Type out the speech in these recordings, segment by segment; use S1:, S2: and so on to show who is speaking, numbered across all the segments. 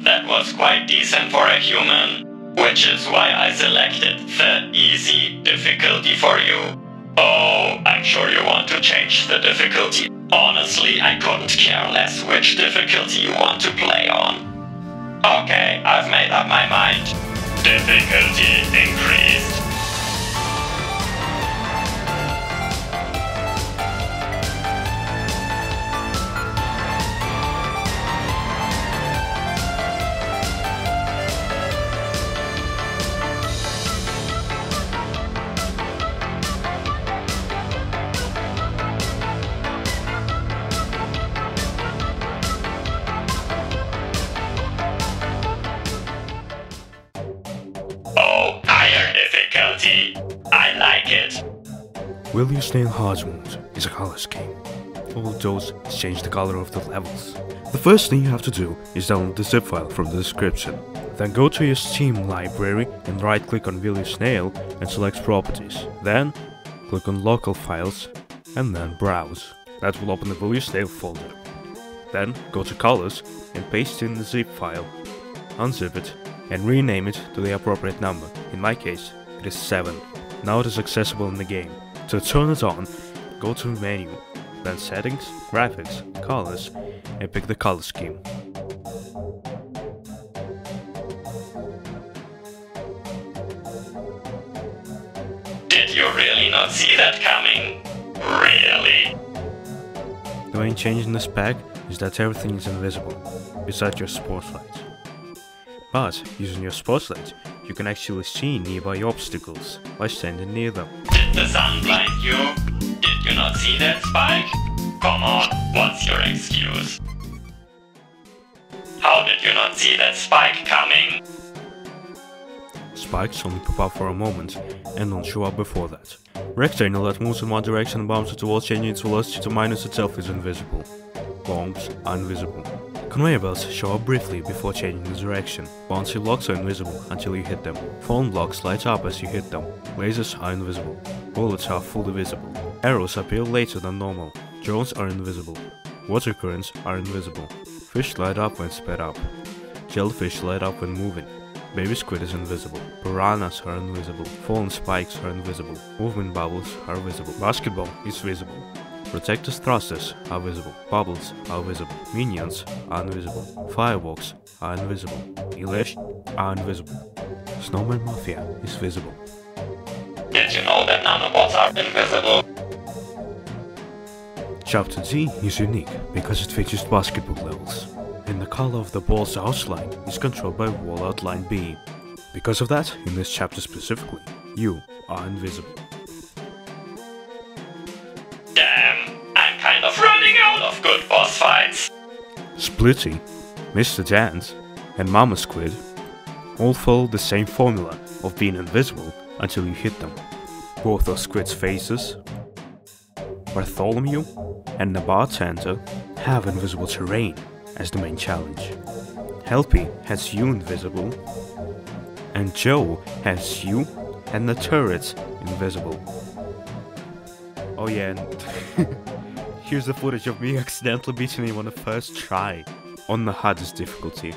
S1: that was quite decent for a human. Which is why I selected the easy difficulty for you. Oh, I'm sure you want to change the difficulty. Honestly, I couldn't care less which difficulty you want to play on. Okay, I've made up my mind. Difficulty increased. I like it.
S2: Will You Snail Hard Mode is a color scheme. All it does is change the color of the levels. The first thing you have to do is download the zip file from the description. Then go to your Steam library and right click on Will You Snail and select Properties. Then click on Local Files and then Browse. That will open the Will You Snail folder. Then go to Colors and paste in the zip file. Unzip it and rename it to the appropriate number. In my case, it is 7. Now it is accessible in the game. To turn it on, go to Menu, then Settings, Graphics, Colors, and pick the color scheme.
S1: Did you really not see that coming? Really?
S2: The main change in this pack is that everything is invisible, besides your spotlight. But, using your spotlight, you can actually see nearby obstacles by standing near them.
S1: Did the sun blind you? Did you not see that spike? Come on, what's your excuse? How did you not see that spike coming?
S2: Spikes only pop up for a moment and don't show up before that. Rectangle that moves in one direction and bounces towards changing its velocity to minus itself is invisible. Bombs are invisible. Conveyor belts show up briefly before changing the direction. Bouncy blocks are invisible until you hit them. Fallen blocks light up as you hit them. Lasers are invisible. Bullets are fully visible. Arrows appear later than normal. Drones are invisible. Water currents are invisible. Fish light up when sped up. Jellyfish light up when moving. Baby squid is invisible. Piranhas are invisible. Fallen spikes are invisible. Movement bubbles are visible. Basketball is visible. Protectors thrusters are visible. Bubbles are visible. Minions are invisible. Fireworks are invisible. Elish are invisible. Snowman Mafia is visible.
S1: Did you know that nanobots are invisible?
S2: Chapter D is unique because it features basketball levels, and the color of the ball's outline is controlled by wall outline B. Because of that, in this chapter specifically, you are invisible.
S1: Damn, I'm kind of running out of good boss fights.
S2: Splitty, Mr. Dance, and Mama Squid all follow the same formula of being invisible until you hit them. Both of Squid's faces, Bartholomew and the bartender have invisible terrain as the main challenge. Helpy has you invisible, and Joe has you and the turrets invisible. Oh yeah, and here's the footage of me accidentally beating him on the first try, on the hardest difficulty.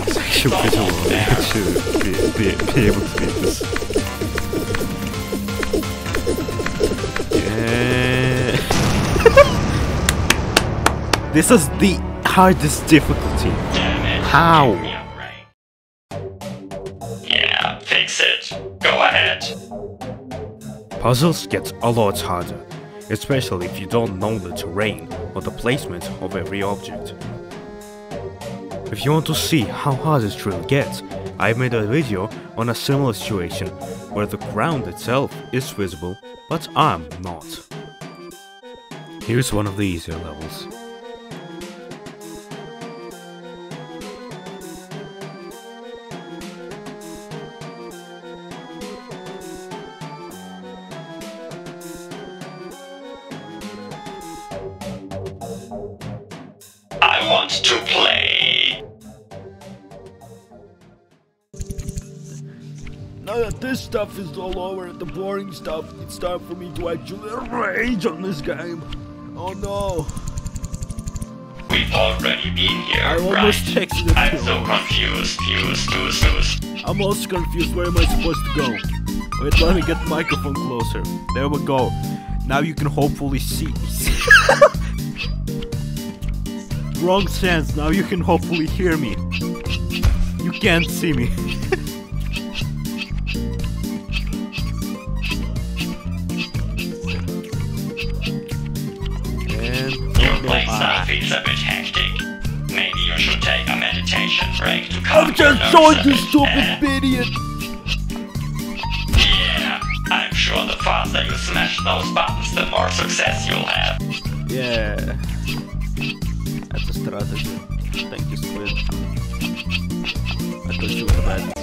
S2: It's actually pretty long to be able to beat this. Yeah. This is the hardest difficulty. How?
S1: Yeah, fix it. Go ahead.
S2: Puzzles get a lot harder, especially if you don't know the terrain or the placement of every object. If you want to see how hard this really gets, I made a video on a similar situation where the ground itself is visible, but I'm not. Here's one of the easier levels.
S1: I I want to play.
S2: Now that this stuff is all over, the boring stuff, it's time for me to actually rage on this game. Oh no.
S1: We've already been here,
S2: I almost
S1: right?
S2: texted it
S1: I'm
S2: to
S1: so
S2: him.
S1: confused.
S2: I'm also confused, where am I supposed to go? Wait, let me get the microphone closer. There we go. Now you can hopefully see. Wrong sense, now you can hopefully hear me. You can't see me.
S1: Your play style feels a bit hectic. Maybe you should take a meditation break to calm
S2: I'm just
S1: your
S2: showing
S1: nerves a
S2: you
S1: bit.
S2: stupid idiot.
S1: Yeah, I'm sure the faster you smash those buttons, the more success you'll have.
S2: Yeah. That's a strategy. Thank you, Squid. I thought you were bad.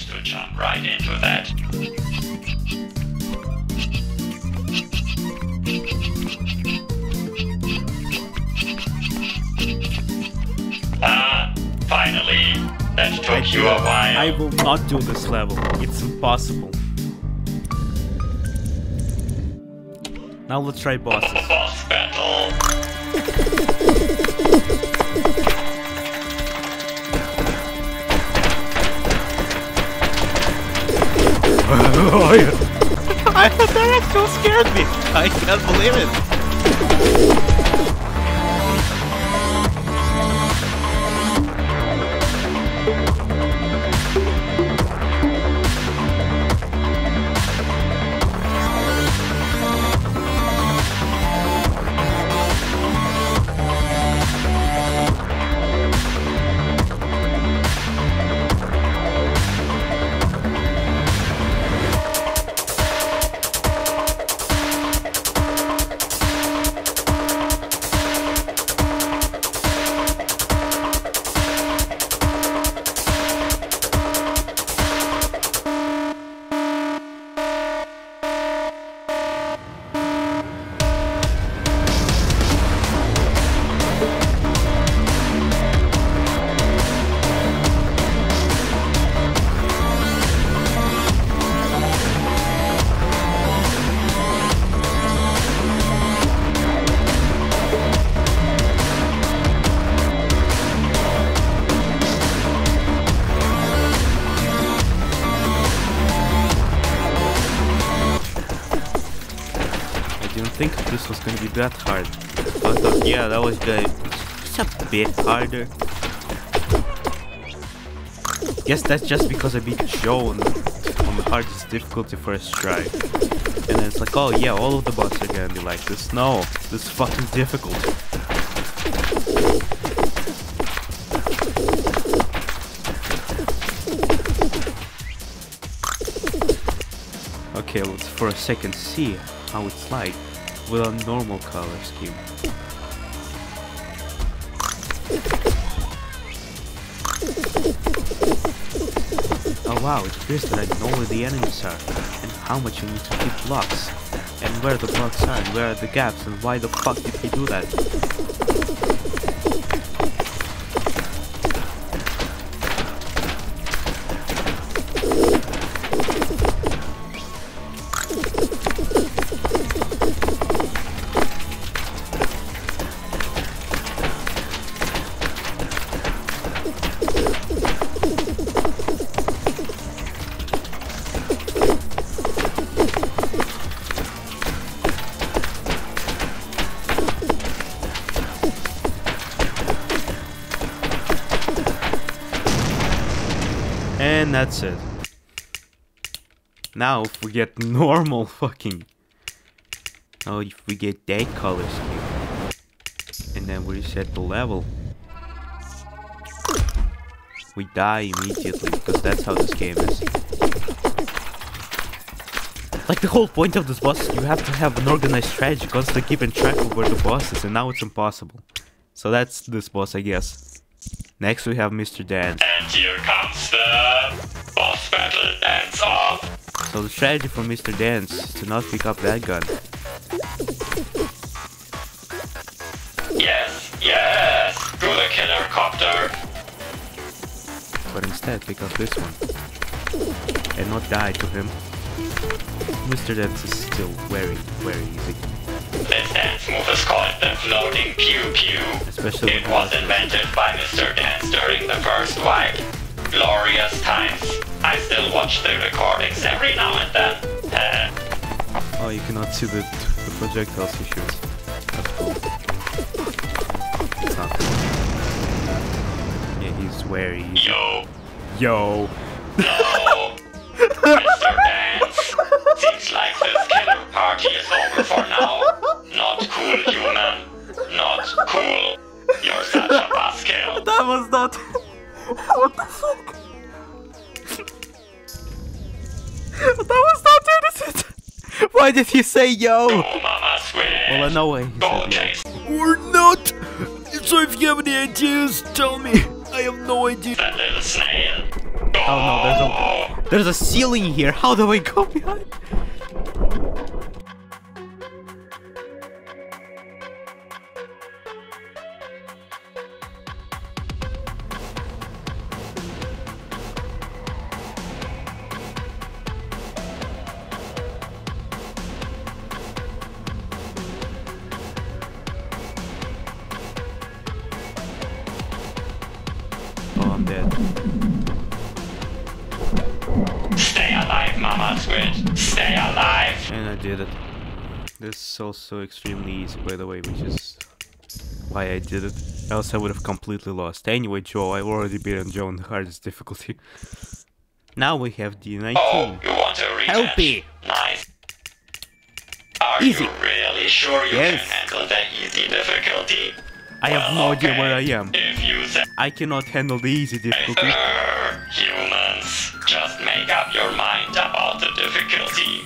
S1: To jump right into that. Finally, that took you a while.
S2: I will not do this level. It's impossible. Now let's try bosses.
S1: Boss battle.
S2: That actually scared me. I can't believe it. I didn't think this was gonna be that hard. I thought, yeah, that was good. It's a bit harder. Guess that's just because I beat Joe on the hardest difficulty first try. And then it's like, oh yeah, all of the bosses are gonna be like this. No, this is fucking difficult. Okay, let's for a second see how it's like with a normal color scheme. Oh wow, it appears that I know where the enemies are, and how much you need to keep blocks, and where the blocks are, and where are the gaps, and why the fuck did he do that? And that's it. Now if we get normal fucking... Oh, if we get that color scheme. And then we reset the level. We die immediately, because that's how this game is. Like, the whole point of this boss is you have to have an organized strategy, constantly keeping track of where the boss is, and now it's impossible. So that's this boss, I guess. Next we have Mr. Dance.
S1: And here comes the boss battle dance off.
S2: So the strategy for Mr. Dance is to not pick up that gun.
S1: Yes, to the killer copter.
S2: But instead pick up this one. And not die to him. Mr. Dance is still very, very easy.
S1: This dance move is called the floating pew pew.
S2: Especially
S1: it was invented by Mr. Dance during the first wipe. Glorious times. I still watch the recordings every now and then.
S2: Oh, you cannot see the projectiles he shoots. That's cool. It's not cool. Yeah, he's very easy.
S1: Yo. No. Mr. Dance. Seems like this killer party is over for now. Not cool, human. Not cool. You're such a buzzkill.
S2: That was not... What the fuck? That was not innocent! Why did he say yo?
S1: Go, Mama Squid.
S2: Well, no way.
S1: Go chase.
S2: Or not! So if you have any ideas, tell me. I have no idea.
S1: The little snail. Go.
S2: Oh no, there's a ceiling here. How do I go behind? Oh, I'm dead.
S1: Stay alive, Mama Squid. Stay alive.
S2: And I did it. This is also extremely easy, by the way, which is why I did it. Else I would have completely lost. Anyway, Joe, I've already beaten Joe in the hardest difficulty. Now we have D19.
S1: Oh, you want a rematch?
S2: Help me!
S1: Nice. Are
S2: Easy.
S1: you really sure you
S2: Yes.
S1: can handle the easy difficulty?
S2: I have no idea
S1: okay.
S2: where I am.
S1: If you say
S2: I cannot handle the easy difficulty.
S1: humans, just make up your mind about the difficulty.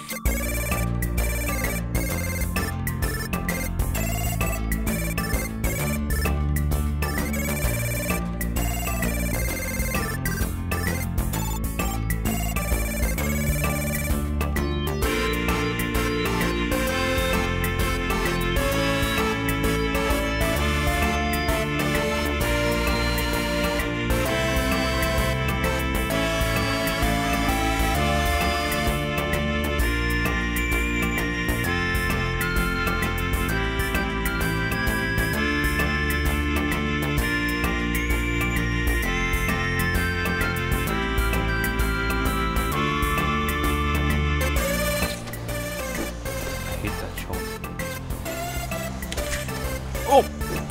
S2: Hit that shot. Oh!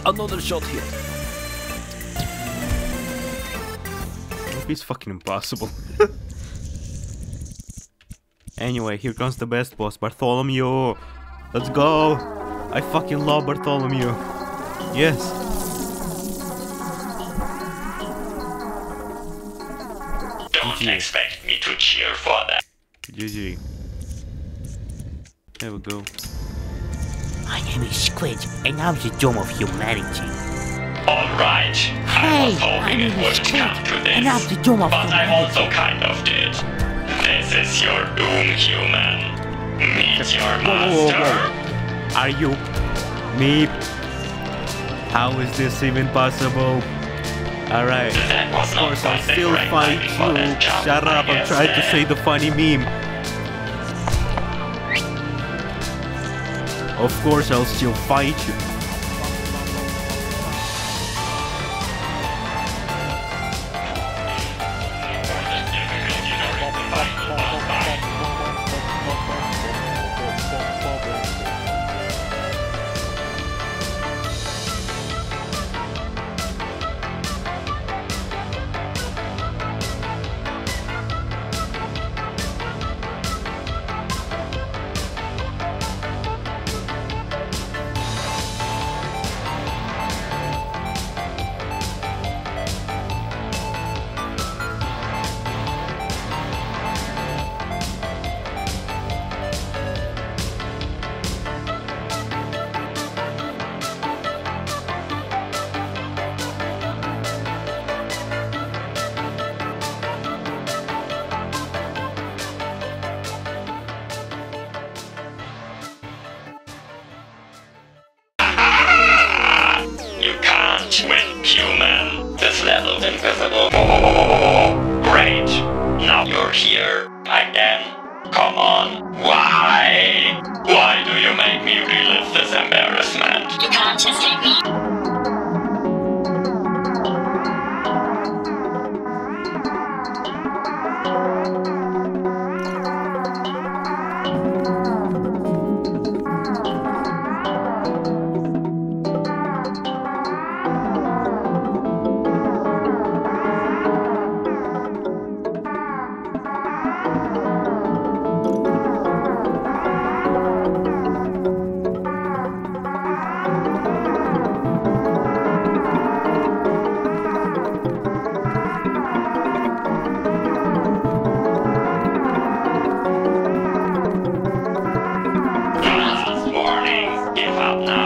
S2: Another shot hit. It's fucking impossible. Anyway, here comes the best boss, Bartholomew. Let's go. I fucking love Bartholomew. Yes.
S1: Don't
S2: GG.
S1: expect me to cheer for that.
S2: GG. There we go.
S3: My name is Squid, and I'm the Dome of Humanity.
S1: Alright, I was
S3: my
S1: hoping
S3: name
S1: it
S3: is
S1: wouldn't
S3: Squid,
S1: come to this,
S3: and I'm the Dome of
S1: but I
S3: Humanity.
S1: also kind of did. This is your doom, human. Meet your master.
S2: Are you me? How is this even possible? Alright.
S1: That was
S2: Of
S1: not
S2: course, I'll
S1: quite the
S2: still
S1: correct
S2: fight
S1: timing for that
S2: you.
S1: jump,
S2: Shut
S1: I
S2: up, I'm
S1: guess,
S2: trying to say the funny meme. Of course, I'll still fight you.
S1: with human. This level's invisible. Oh, great. Now you're here again. Come on. Why? Why do you make me relive this embarrassment?
S4: You can't escape me.
S1: Give up now.